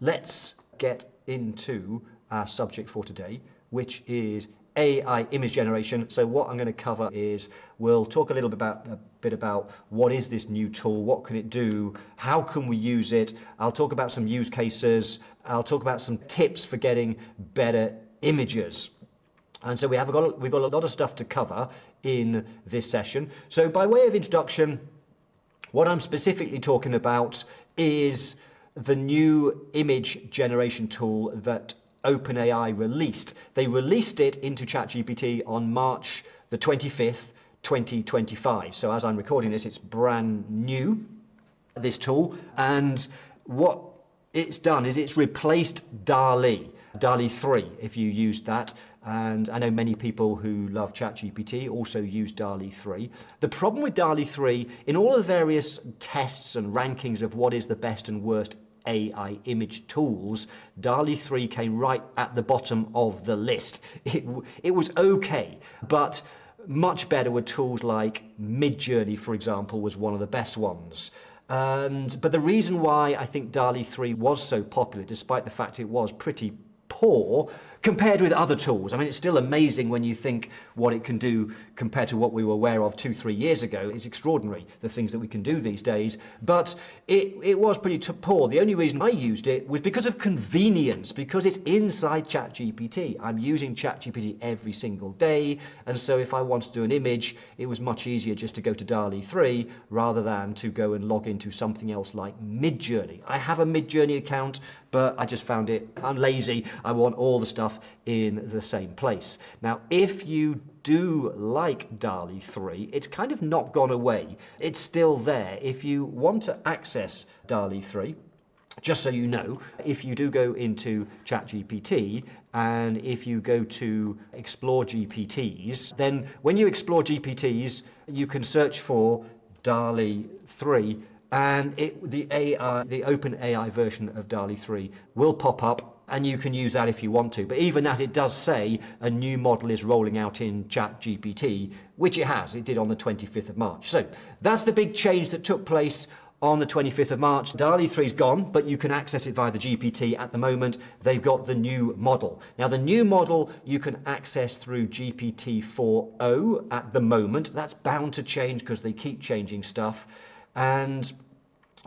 let's get into our subject for today, which is AI image generation. So what I'm going to cover is we'll talk a little bit about what is this new tool, what can it do, how can we use it. I'll talk about some use cases. I'll talk about some tips for getting better images. And so we've got a lot of stuff to cover in this session. So by way of introduction, what I'm specifically talking about is the new image generation tool that OpenAI released. They released it into ChatGPT on March the 25th, 2025. So as I'm recording this, it's brand new, this tool. And what it's done is it's replaced DALL-E 3, if you used that. And I know many people who love ChatGPT also use DALL-E 3. The problem with DALL-E 3, in all the various tests and rankings of what is the best and worst AI image tools, DALL-E 3 came right at the bottom of the list. It was okay, but much better were tools like Midjourney, for example, was one of the best ones. But the reason why I think DALL-E 3 was so popular, despite the fact it was pretty poor compared with other tools. I mean, it's still amazing when you think what it can do compared to what we were aware of 2-3 years ago. It's extraordinary, the things that we can do these days. But it was pretty poor. The only reason I used it was because of convenience, because it's inside ChatGPT. I'm using ChatGPT every single day. And so if I want to do an image, it was much easier just to go to DALL-E 3 rather than to go and log into something else like Midjourney. I have a Midjourney account, but I just found I'm lazy. I want all the stuff in the same place. Now, if you do like DALL-E 3, it's kind of not gone away. It's still there. If you want to access DALL-E 3, just so you know, if you do go into ChatGPT and if you go to Explore GPTs, then when you explore GPTs, you can search for DALL-E 3 and the OpenAI version of DALL-E 3 will pop up, and you can use that if you want to. But even that, it does say a new model is rolling out in ChatGPT, which it has. It did on the 25th of March. So that's the big change that took place on the 25th of March. DALL-E 3 is gone, but you can access it via the GPT at the moment. They've got the new model. Now, the new model you can access through GPT-4o at the moment. That's bound to change because they keep changing stuff. And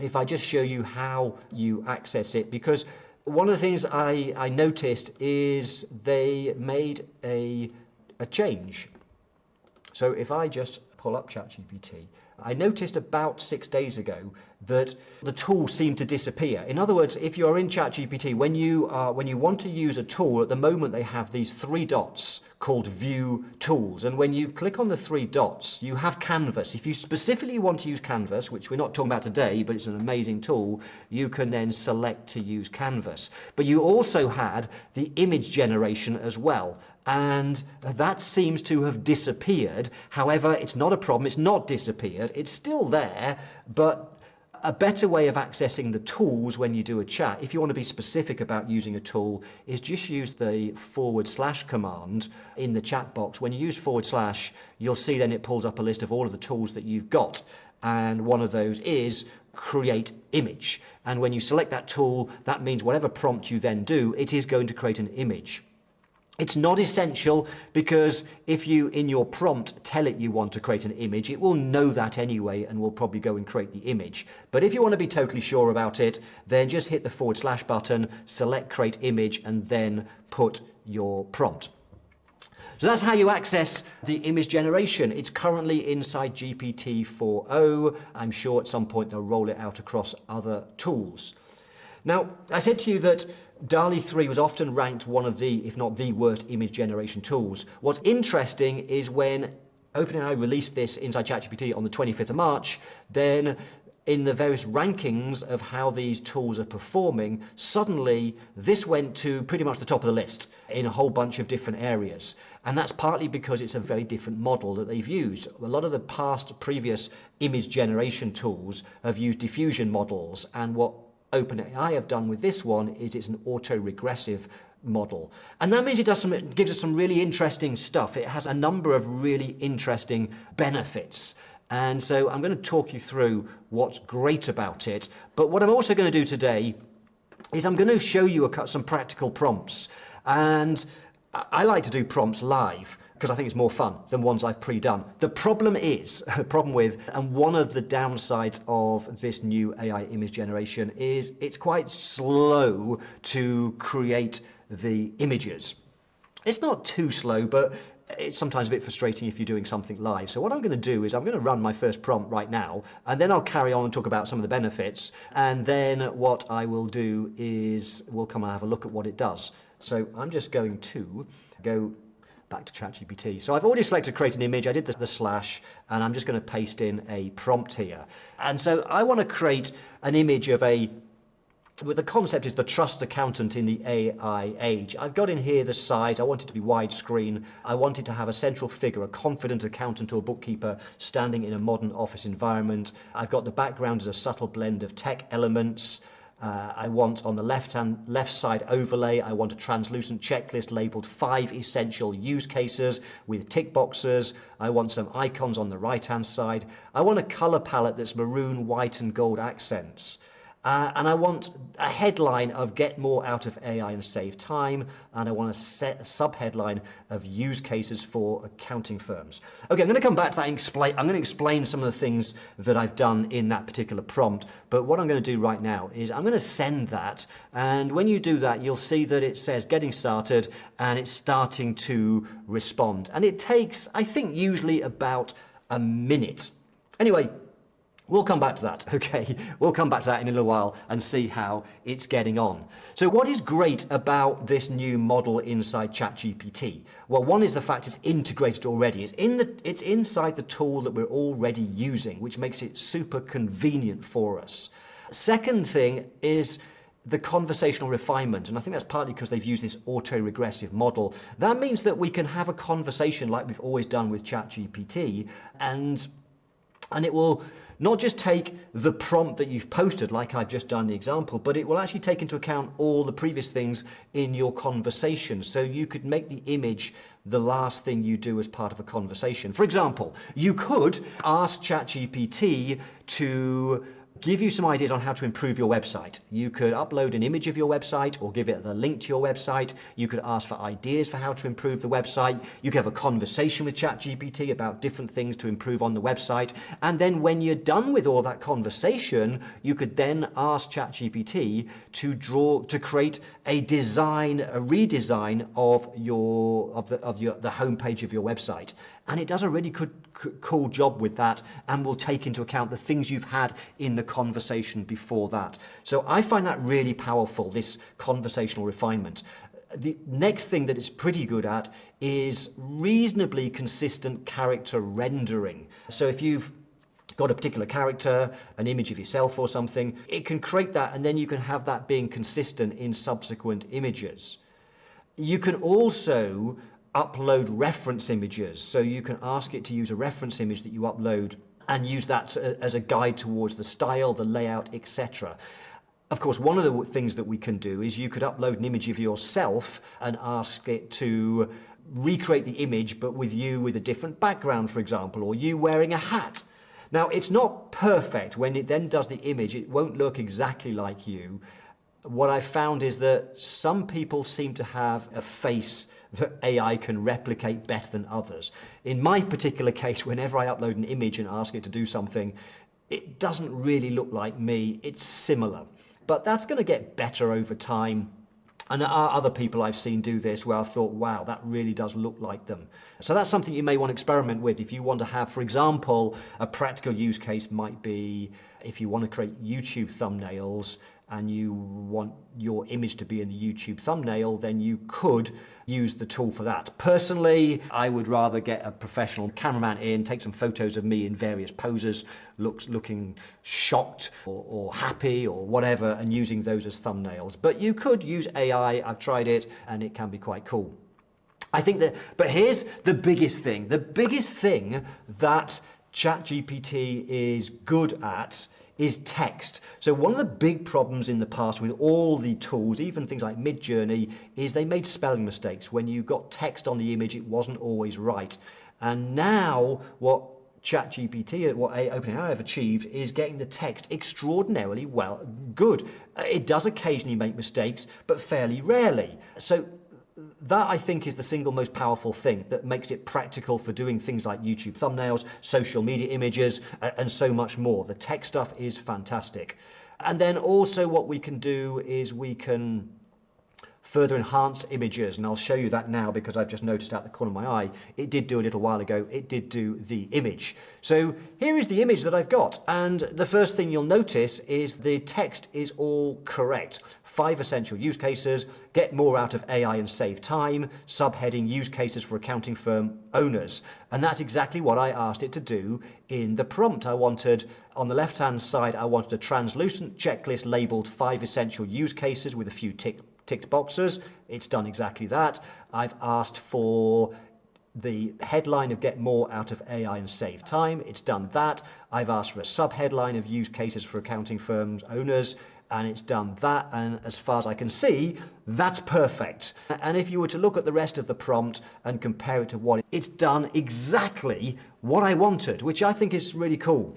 if I just show you how you access it, because one of the things I noticed is they made a change. So if I just pull up ChatGPT, I noticed about 6 days ago that the tool seemed to disappear. In other words, if you're in ChatGPT, when you want to use a tool, at the moment they have these 3 dots called View Tools. And when you click on the 3 dots, you have Canvas. If you specifically want to use Canvas, which we're not talking about today, but it's an amazing tool, you can then select to use Canvas. But you also had the image generation as well. And that seems to have disappeared. However, it's not a problem. It's not disappeared. It's still there, but a better way of accessing the tools when you do a chat, if you want to be specific about using a tool, is just use the / command in the chat box. When you use /, you'll see then it pulls up a list of all of the tools that you've got. And one of those is create image. And when you select that tool, that means whatever prompt you then do, it is going to create an image. It's not essential because if you, in your prompt, tell it you want to create an image, it will know that anyway and will probably go and create the image. But if you want to be totally sure about it, then just hit the / button, select create image, and then put your prompt. So that's how you access the image generation. It's currently inside GPT-4o. I'm sure at some point they'll roll it out across other tools. Now, I said to you that DALL-E 3 was often ranked one of the, if not the worst image generation tools. What's interesting is when OpenAI released this inside ChatGPT on the 25th of March, then in the various rankings of how these tools are performing, suddenly this went to pretty much the top of the list in a whole bunch of different areas. And that's partly because it's a very different model that they've used. A lot of the previous image generation tools have used diffusion models, and what OpenAI have done with this one is it's an auto-regressive model. And that means it gives us some really interesting stuff. It has a number of really interesting benefits. And so I'm going to talk you through what's great about it. But what I'm also going to do today is I'm going to show you some practical prompts. And I like to do prompts live because I think it's more fun than ones I've pre-done. The problem with, and one of the downsides of this new AI image generation is it's quite slow to create the images. It's not too slow, but it's sometimes a bit frustrating if you're doing something live. So what I'm going to do is I'm going to run my first prompt right now, and then I'll carry on and talk about some of the benefits. And then what I will do is we'll come and have a look at what it does. So I'm just going to go back to ChatGPT. So I've already selected create an image. I did the slash, and I'm just going to paste in a prompt here. And so I want to create an image of the concept is the trust accountant in the AI age. I've got in here the size. I want it to be widescreen. I want it to have a central figure, a confident accountant or bookkeeper standing in a modern office environment. I've got the background as a subtle blend of tech elements. I want on the left side overlay, I want a translucent checklist labeled 5 essential use cases with tick boxes. I want some icons on the right hand side. I want a color palette that's maroon, white and gold accents. And I want a headline of get more out of AI and save time. And I want a sub-headline of use cases for accounting firms. Okay, I'm going to come back to that and I'm going to explain some of the things that I've done in that particular prompt. But what I'm going to do right now is I'm going to send that. And when you do that, you'll see that it says getting started and it's starting to respond. And it takes, I think, usually about a minute. Anyway, we'll come back to that, okay? We'll come back to that in a little while and see how it's getting on. So what is great about this new model inside ChatGPT? Well, one is the fact it's integrated already. It's inside the tool that we're already using, which makes it super convenient for us. Second thing is the conversational refinement, and I think that's partly because they've used this auto-regressive model. That means that we can have a conversation like we've always done with ChatGPT, and it will not just take the prompt that you've posted, like I've just done the example, but it will actually take into account all the previous things in your conversation. So you could make the image the last thing you do as part of a conversation. For example, you could ask ChatGPT to give you some ideas on how to improve your website. You could upload an image of your website or give it the link to your website. You could ask for ideas for how to improve the website. You could have a conversation with ChatGPT about different things to improve on the website. And then when you're done with all that conversation, you could then ask ChatGPT to create a redesign of the homepage of your website. And it does a really cool job with that and will take into account the things you've had in the conversation before that. So I find that really powerful, this conversational refinement. The next thing that it's pretty good at is reasonably consistent character rendering. So if you've got a particular character, an image of yourself or something, it can create that and then you can have that being consistent in subsequent images. You can also upload reference images. So you can ask it to use a reference image that you upload and use that as a guide towards the style, the layout, etc. Of course, one of the things that we can do is you could upload an image of yourself and ask it to recreate the image, but with you with a different background, for example, or you wearing a hat. Now, it's not perfect. When it then does the image, it won't look exactly like you. What I've found is that some people seem to have a face that AI can replicate better than others. In my particular case, whenever I upload an image and ask it to do something, it doesn't really look like me. It's similar. But that's going to get better over time. And there are other people I've seen do this where I've thought, wow, that really does look like them. So that's something you may want to experiment with. If you want to have, for example, a practical use case might be if you want to create YouTube thumbnails and you want your image to be in the YouTube thumbnail, then you could use the tool for that. Personally, I would rather get a professional cameraman in, take some photos of me in various poses, looking shocked or happy or whatever, and using those as thumbnails. But you could use AI, I've tried it, and it can be quite cool. I think that, but here's the biggest thing. The biggest thing that ChatGPT is good at is text. So one of the big problems in the past with all the tools, even things like Midjourney, is they made spelling mistakes. When you got text on the image, it wasn't always right. And now what ChatGPT, what OpenAI have achieved, is getting the text extraordinarily good. It does occasionally make mistakes, but fairly rarely. So that, I think, is the single most powerful thing that makes it practical for doing things like YouTube thumbnails, social media images, and so much more. The tech stuff is fantastic. And then also what we can do is we can further enhance images, and I'll show you that now because I've just noticed out the corner of my eye, it did do a little while ago, it did do the image. So here is the image that I've got, and the first thing you'll notice is the text is all correct. 5 essential use cases, get more out of AI and save time, subheading use cases for accounting firm owners. And that's exactly what I asked it to do in the prompt. I wanted, on the left-hand side, I wanted a translucent checklist labeled 5 essential use cases with a few ticked boxes. It's done exactly that. I've asked for the headline of get more out of AI and save time. It's done that. I've asked for a sub-headline of use cases for accounting firms owners, and it's done that. And as far as I can see, that's perfect. And if you were to look at the rest of the prompt and compare it to what it's done exactly what I wanted, which I think is really cool.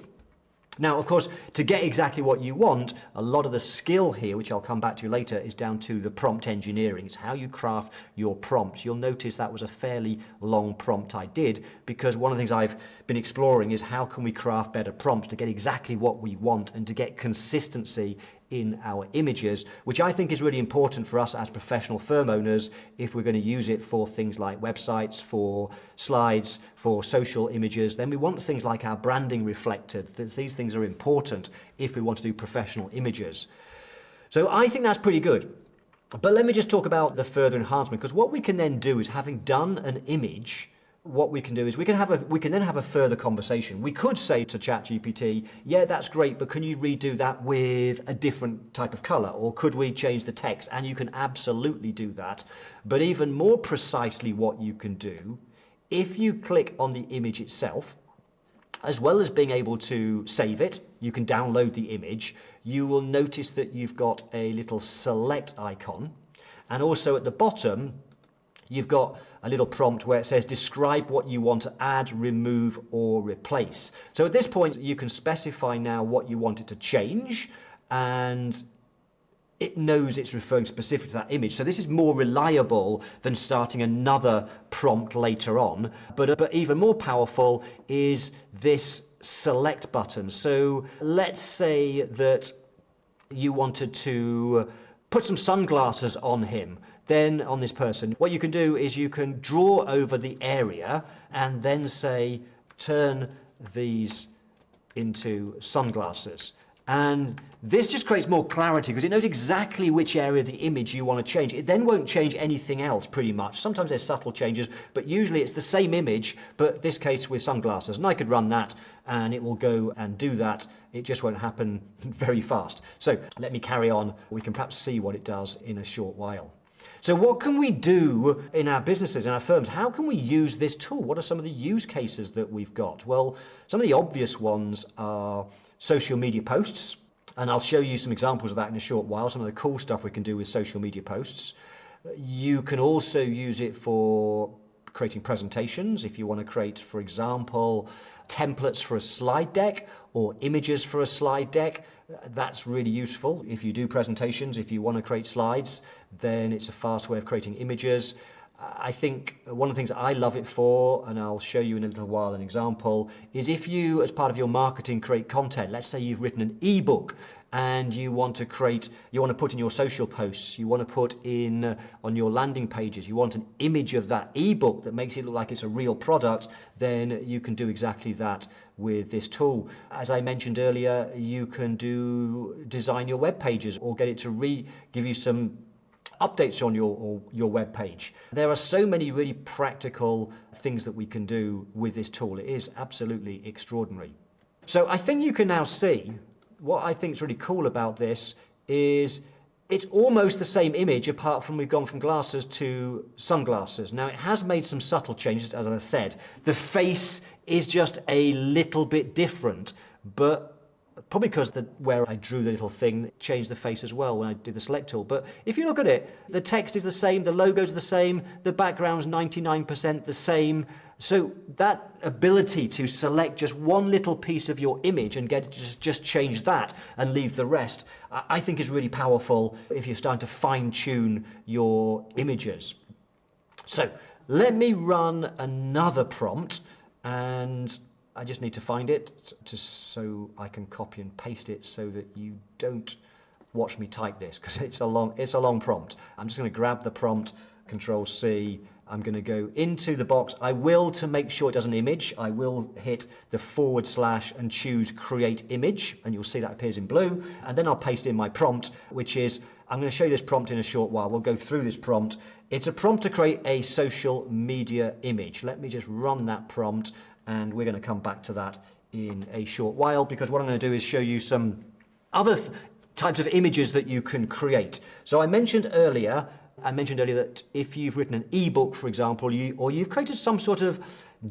Now, of course, to get exactly what you want, a lot of the skill here, which I'll come back to later, is down to the prompt engineering. It's how you craft your prompts. You'll notice that was a fairly long prompt I did, because one of the things I've been exploring is how can we craft better prompts to get exactly what we want and to get consistency in our images, which I think is really important for us as professional firm owners if we're going to use it for things like websites, for slides, for social images. Then we want things like our branding reflected. These things are important if we want to do professional images. So I think that's pretty good. But let me just talk about the further enhancement, because what we can then do is, having done an image, what we can do is we can then have a further conversation. We could say to ChatGPT, yeah, that's great, but can you redo that with a different type of color? Or could we change the text? And you can absolutely do that. But even more precisely, what you can do, if you click on the image itself, as well as being able to save it, you can download the image, you will notice that you've got a little select icon. And also at the bottom, you've got a little prompt where it says describe what you want to add, remove, or replace. So at this point, you can specify now what you want it to change, and it knows it's referring specifically to that image. So this is more reliable than starting another prompt later on. But even more powerful is this select button. So let's say that you wanted to put some sunglasses on him, then on this person. What you can do is you can draw over the area and then say, turn these into sunglasses. And this just creates more clarity because it knows exactly which area of the image you want to change. It then won't change anything else pretty much. Sometimes there's subtle changes, but usually it's the same image, but this case with sunglasses. And I could run that and it will go and do that. It just won't happen very fast. So let me carry on. We can perhaps see what it does in a short while. So what can we do in our businesses, in our firms? How can we use this tool? What are some of the use cases that we've got? Well, some of the obvious ones are social media posts, and I'll show you some examples of that in a short while, some of the cool stuff we can do with social media posts. You can also use it for creating presentations. If you want to create, for example, templates for a slide deck or images for a slide deck, that's really useful. If you do presentations, if you want to create slides, then it's a fast way of creating images. I think one of the things I love it for, and I'll show you in a little while an example, is if you, as part of your marketing, create content. Let's say you've written an ebook and you want to put in your social posts, you want to put in on your landing pages, you want an image of that ebook that makes it look like it's a real product, then you can do exactly that with this tool. As I mentioned earlier, you can design your web pages or get it to give you some updates on your web page. There are so many really practical things that we can do with this tool. It is absolutely extraordinary. So I think you can now see what I think is really cool about this is it's almost the same image, apart from we've gone from glasses to sunglasses. Now, it has made some subtle changes, as I said. The face is just a little bit different, but Probably because where I drew the little thing changed the face as well when I did the select tool. But if you look at it, the text is the same, the logo's the same, the background's 99% the same. So that ability to select just one little piece of your image and get just change that and leave the rest, I think is really powerful if you're starting to fine-tune your images. So let me run another prompt, and I just need to find it so I can copy and paste it so that you don't watch me type this, because it's a long prompt. I'm just going to grab the prompt, Control C. I'm going to go into the box. I will, to make sure it does an image, I will hit the / and choose Create Image, and you'll see that appears in blue. And then I'll paste in my prompt, which is, I'm going to show you this prompt in a short while. We'll go through this prompt. It's a prompt to create a social media image. Let me just run that prompt, and we're going to come back to that in a short while, because what I'm going to do is show you some other types of images that you can create. So I mentioned earlier that if you've written an ebook, for example, or you've created some sort of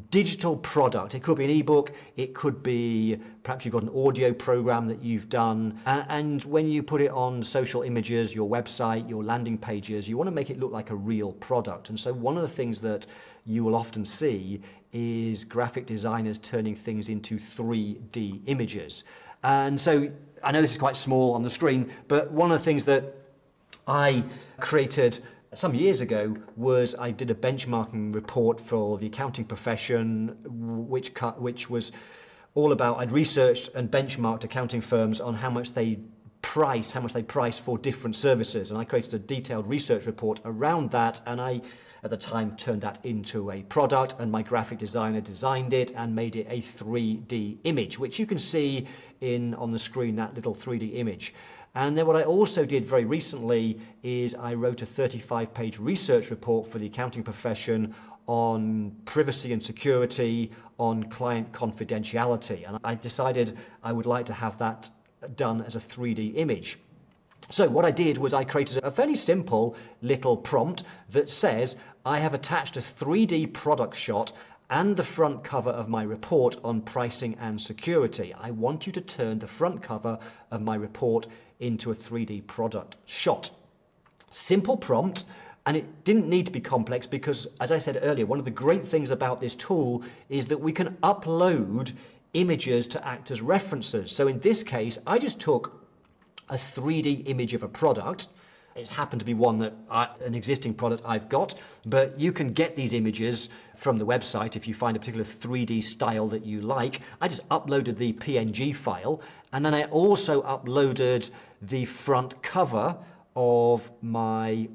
digital product, it could be an ebook, it could be perhaps you've got an audio program that you've done, and when you put it on social images, your website, your landing pages, you want to make it look like a real product. And so one of the things that you will often see is graphic designers turning things into 3D images. And so I know this is quite small on the screen, but one of the things that I created some years ago was I did a benchmarking report for the accounting profession, which was all about, I'd researched and benchmarked accounting firms on how much they price for different services. And I created a detailed research report around that, and I, at the time, turned that into a product, and my graphic designer designed it and made it a 3D image, which you can see on the screen, that little 3D image. And then what I also did very recently is I wrote a 35-page research report for the accounting profession on privacy and security, on client confidentiality. And I decided I would like to have that done as a 3D image. So what I did was I created a fairly simple little prompt that says, I have attached a 3D product shot and the front cover of my report on pricing and security. I want you to turn the front cover of my report into a 3D product shot. Simple prompt, and it didn't need to be complex because, as I said earlier, one of the great things about this tool is that we can upload images to act as references. So in this case, I just took a 3D image of a product. It happened to be an existing product I've got, but you can get these images from the website if you find a particular 3D style that you like. I just uploaded the PNG file, and then I also uploaded the front cover of my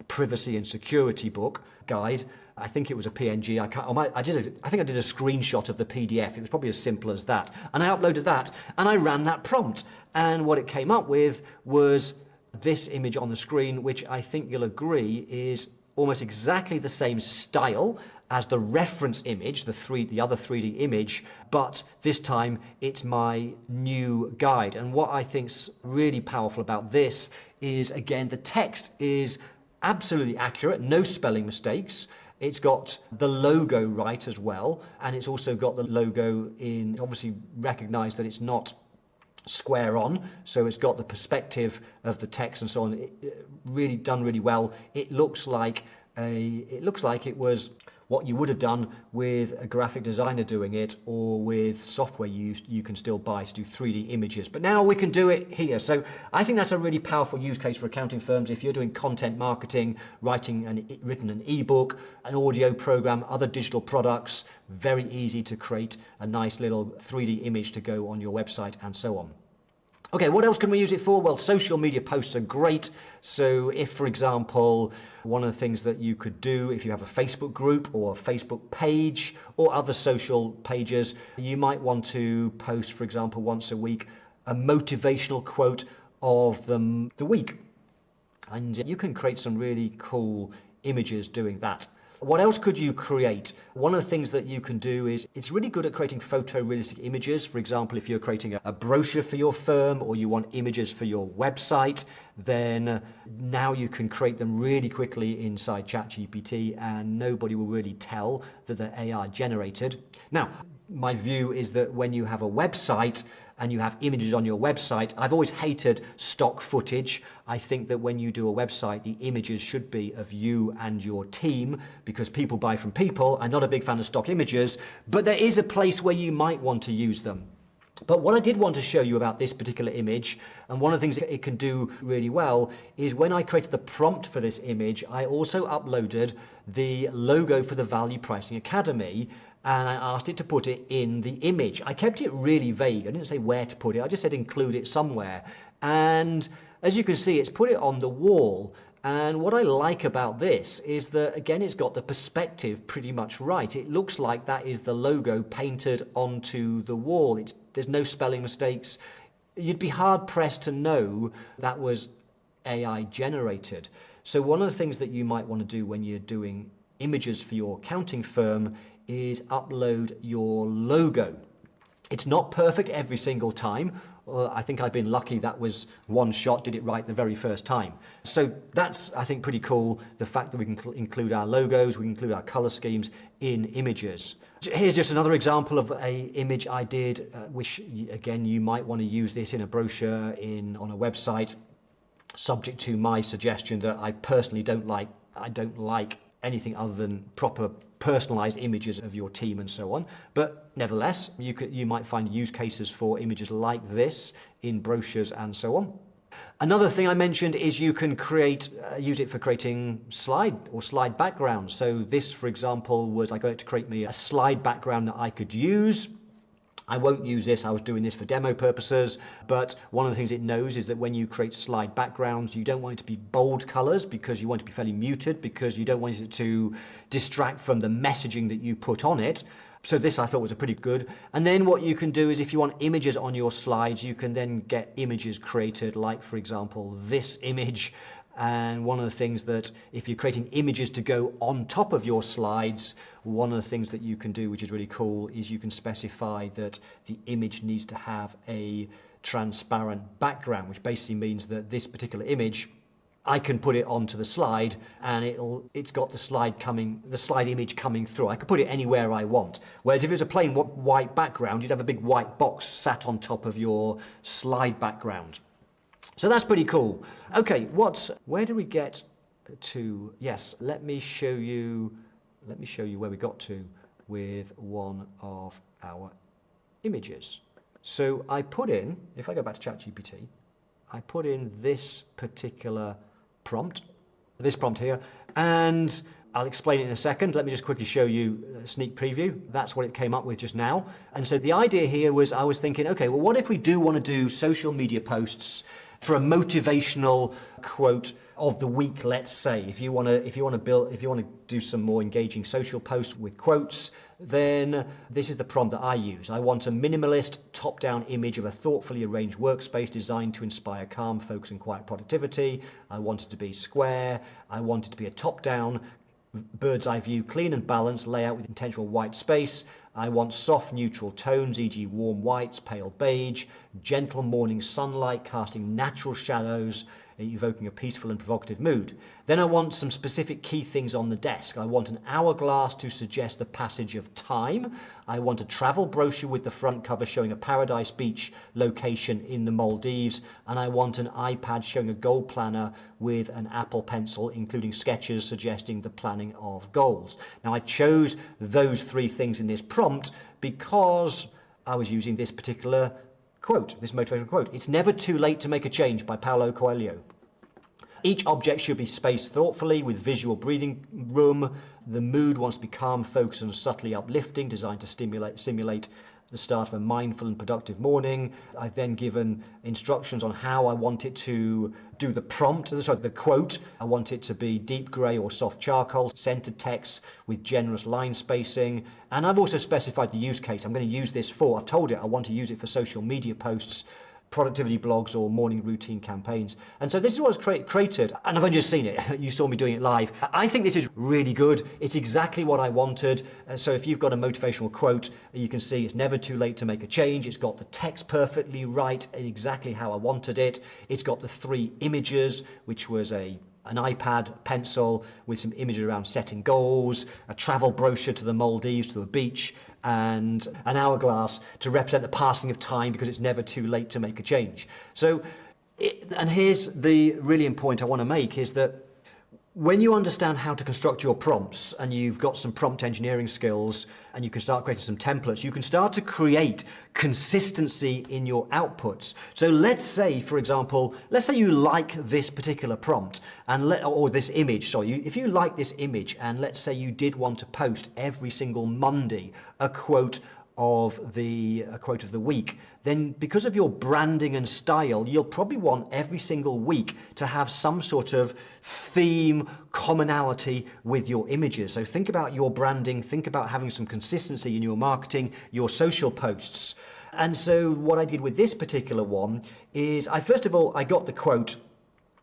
privacy and security book guide. I think it was a PNG. I think I did a screenshot of the PDF. It was probably as simple as that. And I uploaded that, and I ran that prompt. And what it came up with was this image on the screen, which I think you'll agree is almost exactly the same style as the reference image, the other 3D image, but this time it's my new guide. And what I think's really powerful about this is, again, the text is absolutely accurate, no spelling mistakes. It's got the logo right as well, and it's also got the logo obviously recognized that it's not square on, so it's got the perspective of the text and so on. It really done really well. It looks like it was what you would have done with a graphic designer doing it, or with software you can still buy to do 3D images. But now we can do it here. So I think that's a really powerful use case for accounting firms. If you're doing content marketing, written an ebook, an audio program, other digital products, very easy to create a nice little 3D image to go on your website and so on. Okay, what else can we use it for? Well, social media posts are great. So if, for example, one of the things that you could do if you have a Facebook group or a Facebook page or other social pages, you might want to post, for example, once a week, a motivational quote of the week. And you can create some really cool images doing that. What else could you create? One of the things that you can do is, it's really good at creating photorealistic images. For example, if you're creating a brochure for your firm or you want images for your website, then now you can create them really quickly inside ChatGPT and nobody will really tell that they're AI generated. Now, my view is that when you have a website, and you have images on your website, I've always hated stock footage. I think that when you do a website, the images should be of you and your team, because people buy from people. I'm not a big fan of stock images, but there is a place where you might want to use them. But what I did want to show you about this particular image, and one of the things it can do really well, is when I created the prompt for this image, I also uploaded the logo for the Value Pricing Academy, and I asked it to put it in the image. I kept it really vague. I didn't say where to put it. I just said include it somewhere. And as you can see, it's put it on the wall. And what I like about this is that, again, it's got the perspective pretty much right. It looks like that is the logo painted onto the wall. There's no spelling mistakes. You'd be hard pressed to know that was AI generated. So one of the things that you might want to do when you're doing images for your accounting firm is upload your logo. It's not perfect every single time. I think I've been lucky that was one shot, did it right the very first time. So that's, I think, pretty cool, the fact that we can include our logos, we can include our color schemes in images. Here's just another example of an image I did, which, again, you might want to use this in a brochure, on a website, subject to my suggestion that I personally don't like. I don't like anything other than proper personalized images of your team and so on. But nevertheless, you might find use cases for images like this in brochures and so on. Another thing I mentioned is you can use it for creating slide backgrounds. So this, for example, I got it to create me a slide background that I could use. I won't use this, I was doing this for demo purposes, but one of the things it knows is that when you create slide backgrounds, you don't want it to be bold colors because you want it to be fairly muted, because you don't want it to distract from the messaging that you put on it. So this I thought was a pretty good. And then what you can do is, if you want images on your slides, you can then get images created, like, for example, this image. And one of the things that, if you're creating images to go on top of your slides, one of the things that you can do, which is really cool, is you can specify that the image needs to have a transparent background, which basically means that this particular image, I can put it onto the slide and it's got the slide image coming through. I could put it anywhere I want. Whereas if it was a plain white background, you'd have a big white box sat on top of your slide background. So that's pretty cool. Okay, where do we get to? Yes, let me show you where we got to with one of our images. So I put in, if I go back to ChatGPT, I put in this particular prompt here, and I'll explain it in a second. Let me just quickly show you a sneak preview. That's what it came up with just now. And so the idea here was, I was thinking, okay, well, what if we do want to do social media posts for a motivational quote of the week, let's say. If you want to do some more engaging social posts with quotes, then this is the prompt that I use. I want a minimalist top-down image of a thoughtfully arranged workspace designed to inspire calm, focus, and quiet productivity. I want it to be square. I want it to be a top-down, bird's eye view, clean and balanced layout with intentional white space. I want soft neutral tones, e.g. warm whites, pale beige, gentle morning sunlight casting natural shadows, evoking a peaceful and provocative mood. Then I want some specific key things on the desk. I want an hourglass to suggest the passage of time. I want a travel brochure with the front cover showing a paradise beach location in the Maldives. And I want an iPad showing a goal planner with an Apple Pencil, including sketches suggesting the planning of goals. Now, I chose those three things in this prompt because I was using this particular quote, this motivational quote. It's never too late to make a change, by Paulo Coelho. Each object should be spaced thoughtfully with visual breathing room. The mood wants to be calm, focused, and subtly uplifting, designed to simulate the start of a mindful and productive morning. I've then given instructions on how I want it to do the quote. I want it to be deep grey or soft charcoal, centered text with generous line spacing. And I've also specified the use case. I've told it I want to use it for social media posts, productivity blogs, or morning routine campaigns. And so this is what was created, and I've only just seen it. You saw me doing it live. I think this is really good. It's exactly what I wanted. So if you've got a motivational quote, you can see it's never too late to make a change. It's got the text perfectly right and exactly how I wanted it. It's got the three images, which was an iPad pencil with some images around setting goals, a travel brochure to the Maldives, to a beach, and an hourglass to represent the passing of time because it's never too late to make a change. So, and here's the really important point I want to make is that when you understand how to construct your prompts and you've got some prompt engineering skills and you can start creating some templates, you can start to create consistency in your outputs. So let's say, for example, let's say you like this particular prompt or this image, if you like this image and let's say you did want to post every single Monday a quote of the week, then because of your branding and style, you'll probably want every single week to have some sort of theme commonality with your images. So think about your branding, think about having some consistency in your marketing, your social posts. And so what I did with this particular one is first of all, I got the quote.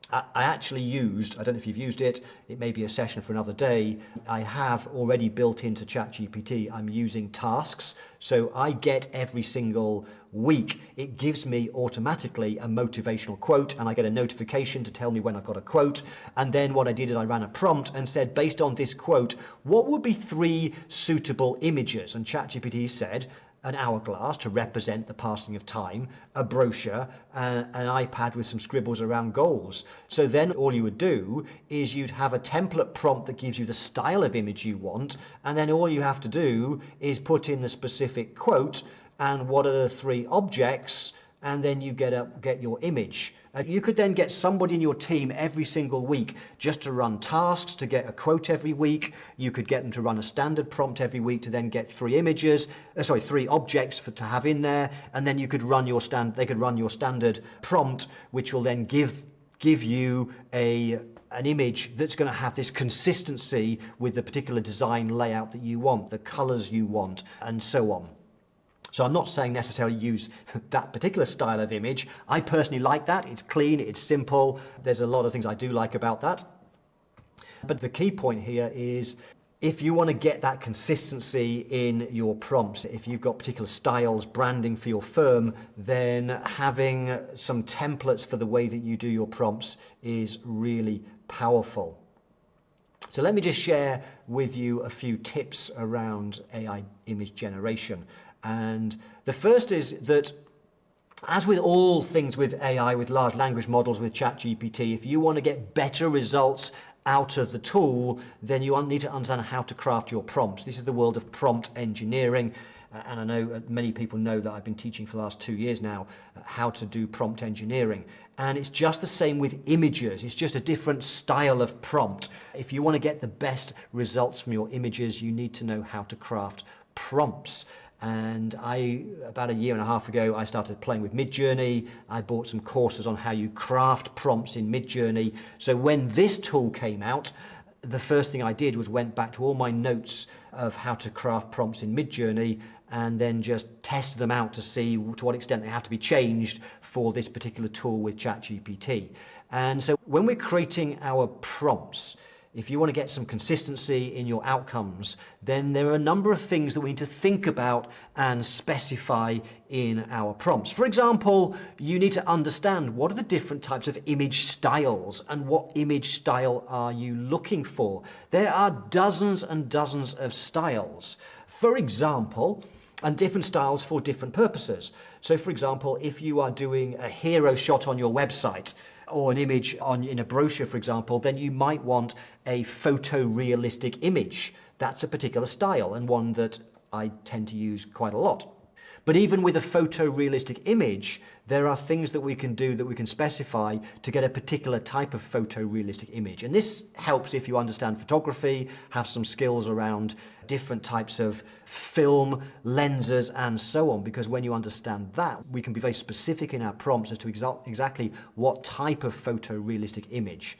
I actually used, I don't know if you've used it may be a session for another day, I have already built into ChatGPT, I'm using tasks, so I get every single week, it gives me automatically a motivational quote and I get a notification to tell me when I've got a quote, and then what I did is I ran a prompt and said, based on this quote, what would be 3 suitable images? And ChatGPT said, an hourglass to represent the passing of time, a brochure, an iPad with some scribbles around goals. So then all you would do is you'd have a template prompt that gives you the style of image you want, and then all you have to do is put in the specific quote and what are the 3 objects, and then you get your image. You could then get somebody in your team every single week just to run tasks, to get a quote every week. You could get them to run a standard prompt every week to then get 3 objects to have in there, and then you could run they could run your standard prompt, which will then give you an image that's going to have this consistency with the particular design layout that you want, the colors you want, and so on. So I'm not saying necessarily use that particular style of image. I personally like that. It's clean, it's simple. There's a lot of things I do like about that. But the key point here is if you want to get that consistency in your prompts, if you've got particular styles, branding for your firm, then having some templates for the way that you do your prompts is really powerful. So let me just share with you a few tips around AI image generation. And the first is that, as with all things with AI, with large language models, with ChatGPT, if you want to get better results out of the tool, then you need to understand how to craft your prompts. This is the world of prompt engineering. And I know many people know that I've been teaching for the last 2 years now how to do prompt engineering. And it's just the same with images. It's just a different style of prompt. If you want to get the best results from your images, you need to know how to craft prompts. And about 1.5 years ago, I started playing with Midjourney. I bought some courses on how you craft prompts in Midjourney. So when this tool came out, the first thing I did was went back to all my notes of how to craft prompts in Midjourney and then just tested them out to see to what extent they have to be changed for this particular tool with ChatGPT. And so when we're creating our prompts, if you want to get some consistency in your outcomes, then there are a number of things that we need to think about and specify in our prompts. For example, you need to understand what are the different types of image styles and what image style are you looking for. There are dozens and dozens of styles, for example, and different styles for different purposes. So for example, if you are doing a hero shot on your website, or an image in a brochure, for example, then you might want a photorealistic image. That's a particular style and one that I tend to use quite a lot. But even with a photorealistic image, there are things that we can do that we can specify to get a particular type of photorealistic image. And this helps if you understand photography, have some skills around different types of film, lenses, and so on, because when you understand that, we can be very specific in our prompts as to exactly what type of photorealistic image.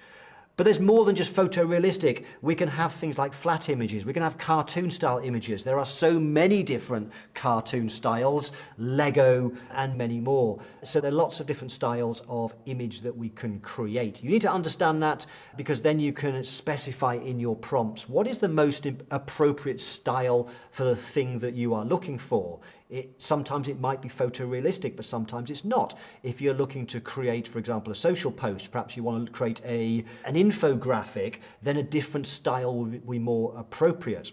But there's more than just photorealistic. We can have things like flat images. We can have cartoon style images. There are so many different cartoon styles, Lego, and many more. So there are lots of different styles of image that we can create. You need to understand that because then you can specify in your prompts what is the most appropriate style for the thing that you are looking for. Sometimes it might be photorealistic, but sometimes it's not. If you're looking to create, for example, a social post, perhaps you want to create an infographic, then a different style will be more appropriate.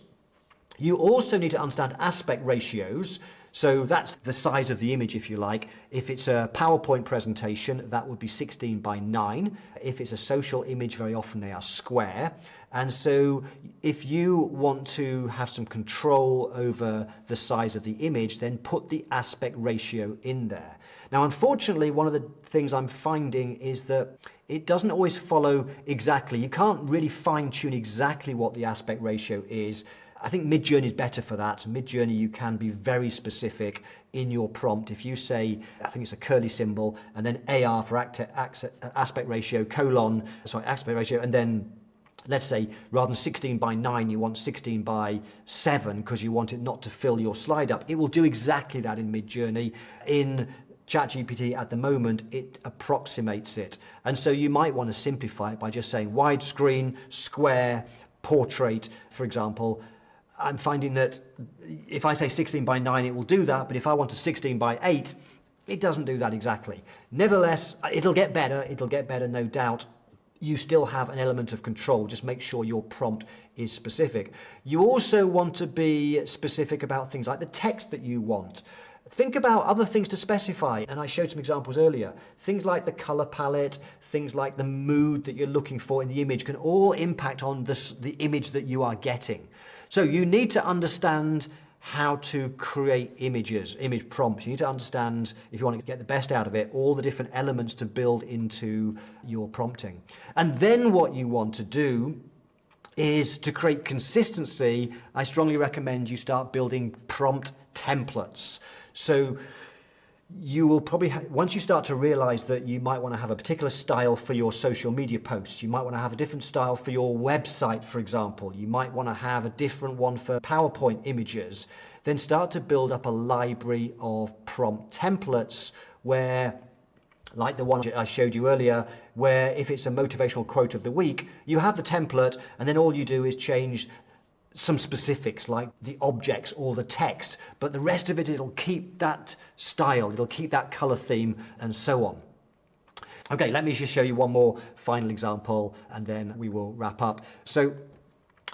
You also need to understand aspect ratios. So that's the size of the image, if you like. If it's a PowerPoint presentation, that would be 16 by 9. If it's a social image, very often they are square. And so if you want to have some control over the size of the image, then put the aspect ratio in there. Now, unfortunately, one of the things I'm finding is that it doesn't always follow exactly. You can't really fine-tune exactly what the aspect ratio is. I think Midjourney is better for that. Midjourney, you can be very specific in your prompt. If you say, I think it's a curly symbol, and then AR for aspect ratio, aspect ratio, and then let's say rather than 16 by 9, you want 16 by 7 because you want it not to fill your slide up. It will do exactly that in Midjourney. In ChatGPT at the moment, it approximates it. And so you might want to simplify it by just saying widescreen, square, portrait, for example. I'm finding that if I say 16 by 9, it will do that, but if I want a 16 by 8, it doesn't do that exactly. Nevertheless, it'll get better, no doubt. You still have an element of control. Just make sure your prompt is specific. You also want to be specific about things like the text that you want. Think about other things to specify, and I showed some examples earlier. Things like the color palette, things like the mood that you're looking for in the image can all impact on the image that you are getting. So you need to understand how to create image prompts. You need to understand, if you want to get the best out of it, all the different elements to build into your prompting. And then what you want to do is to create consistency. I strongly recommend you start building prompt templates. So you will probably, once you start to realize that you might want to have a particular style for your social media posts, you might want to have a different style for your website, for example, you might want to have a different one for PowerPoint images, then start to build up a library of prompt templates where, like the one I showed you earlier, where if it's a motivational quote of the week, you have the template and then all you do is change some specifics like the objects or the text, but the rest of it, it'll keep that style, it'll keep that color theme and so on. Okay, let me just show you one more final example and then we will wrap up. So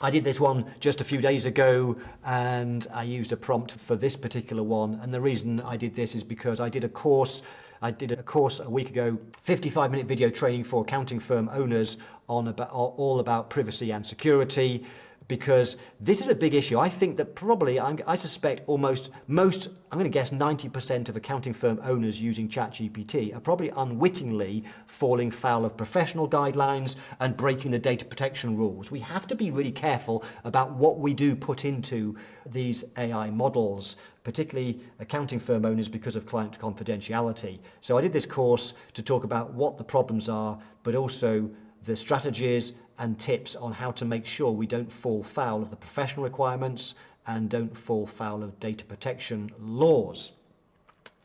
I did this one just a few days ago and I used a prompt for this particular one, and the reason I did this is because I did a course a week ago, 55-minute video training for accounting firm owners on all about privacy and security, because this is a big issue. I think that probably, I suspect most, I'm going to guess 90% of accounting firm owners using ChatGPT are probably unwittingly falling foul of professional guidelines and breaking the data protection rules. We have to be really careful about what we do put into these AI models, particularly accounting firm owners, because of client confidentiality. So I did this course to talk about what the problems are, but also the strategies and tips on how to make sure we don't fall foul of the professional requirements and don't fall foul of data protection laws.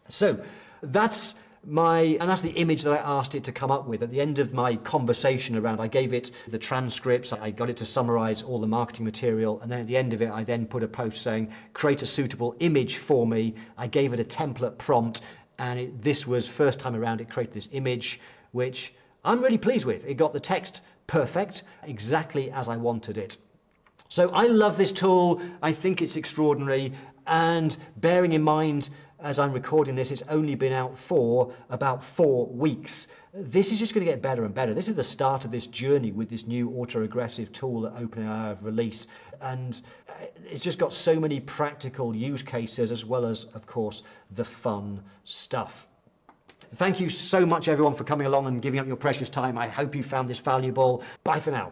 So that's the image that I asked it to come up with. At the end of my conversation I gave it the transcripts, I got it to summarize all the marketing material, and then at the end of it, I then put a post saying, create a suitable image for me. I gave it a template prompt, and this was first time around it created this image, which I'm really pleased with. It got the text perfect, exactly as I wanted it. So I love this tool. I think it's extraordinary. And bearing in mind, as I'm recording this, it's only been out for about 4 weeks. This is just going to get better and better. This is the start of this journey with this new autoaggressive tool that OpenAI have released. And it's just got so many practical use cases, as well as, of course, the fun stuff. Thank you so much, everyone, for coming along and giving up your precious time. I hope you found this valuable. Bye for now.